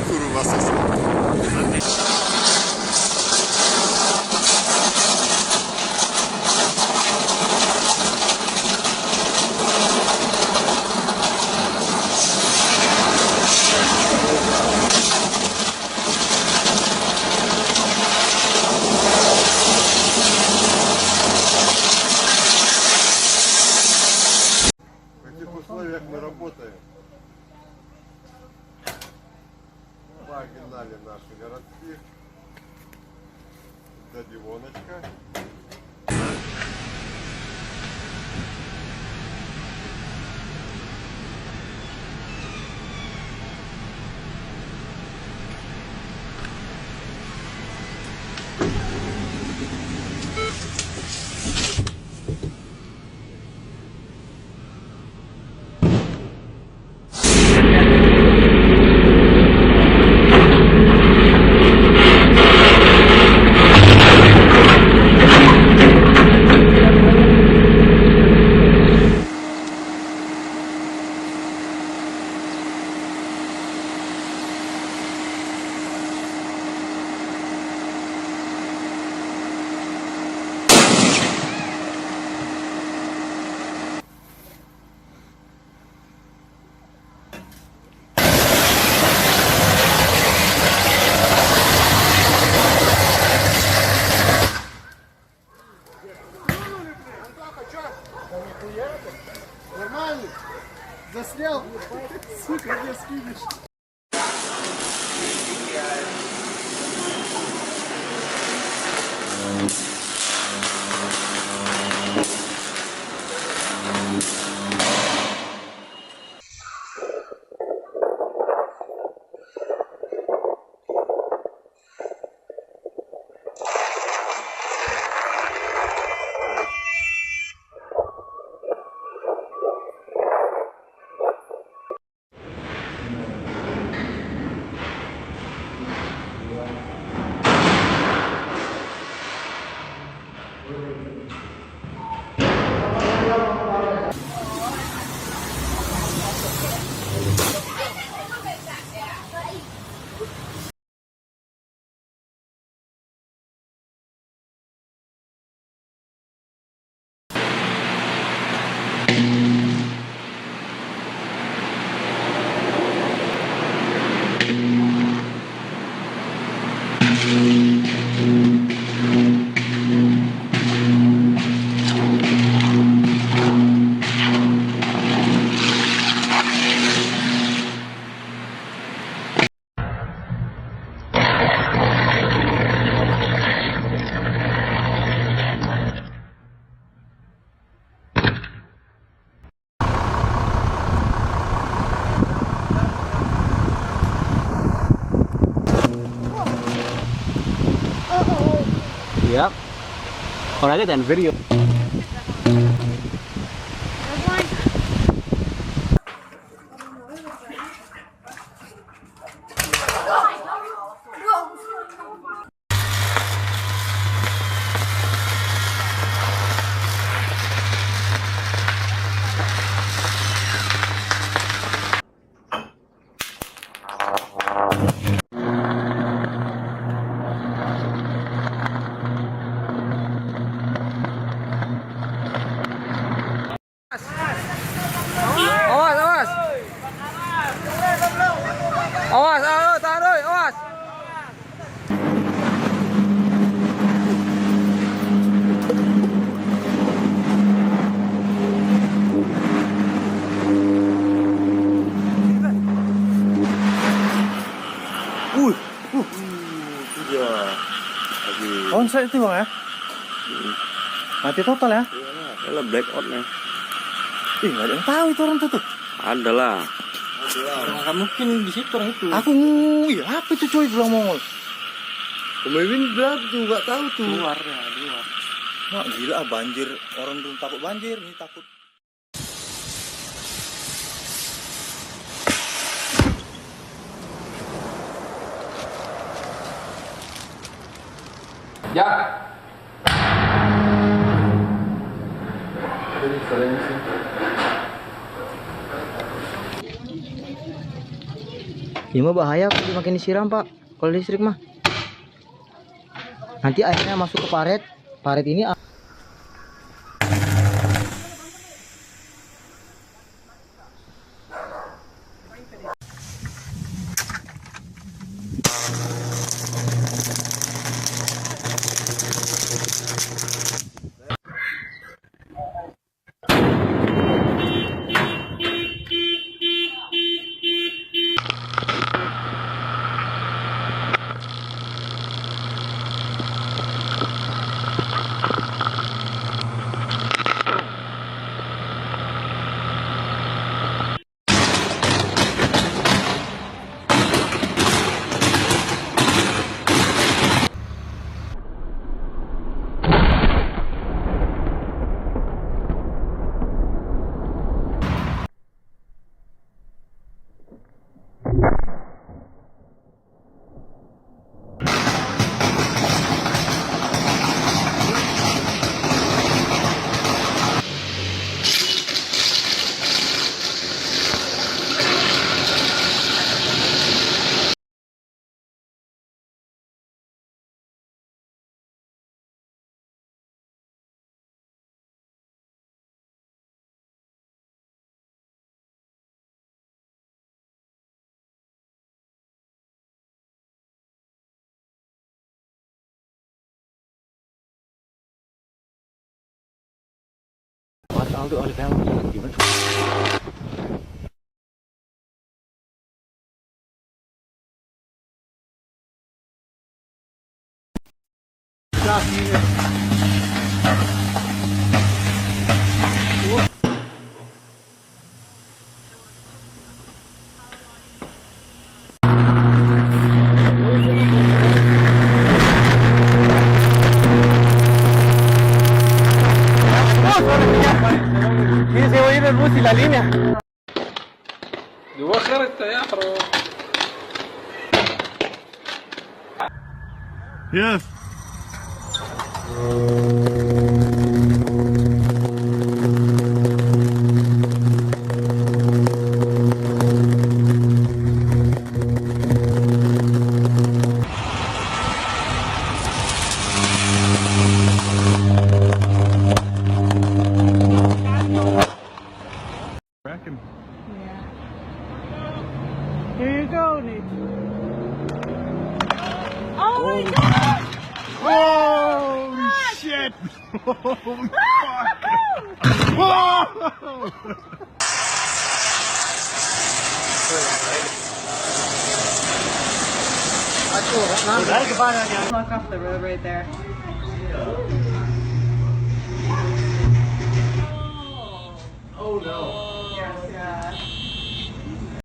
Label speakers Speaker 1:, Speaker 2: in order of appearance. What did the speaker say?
Speaker 1: Kurwa sosy. В этих условиях мы работаем. Погнали наши городских. Додивоночка. Нормально? Заснял? Сука, не скинешь.
Speaker 2: Yep. Alright then, video. Awas, tahan doi, awas. Konsep itu bang ya? Mati total ya?
Speaker 3: Ini blackout nih.
Speaker 2: Ih, nggak ada yang tahu itu orang tuh.
Speaker 3: Ada lah.
Speaker 2: Nggak mungkin di situ orang itu.
Speaker 1: Aku ya apa itu coy bilang Mongol. Pemimpin bilang tuh nggak tahu tuh.
Speaker 2: Luar ya, luar.
Speaker 1: Mak gila banjir, orang tuh takut banjir, ini takut.
Speaker 2: Ya. Ini mah bahaya kalau makin disiram pak. Kalau listrik mah nanti airnya masuk ke paret. Paret ini Aldo oleh gimana? Sí, se va a ir el bus y la línea.
Speaker 1: جوا خرجت يا أخرو.
Speaker 4: Yes. Reckon.
Speaker 1: Here you go, Nick.
Speaker 5: Oh my god!
Speaker 4: Holy shit! Holy fuck! Whoa!
Speaker 5: Walk off the road right there.
Speaker 1: Oh no.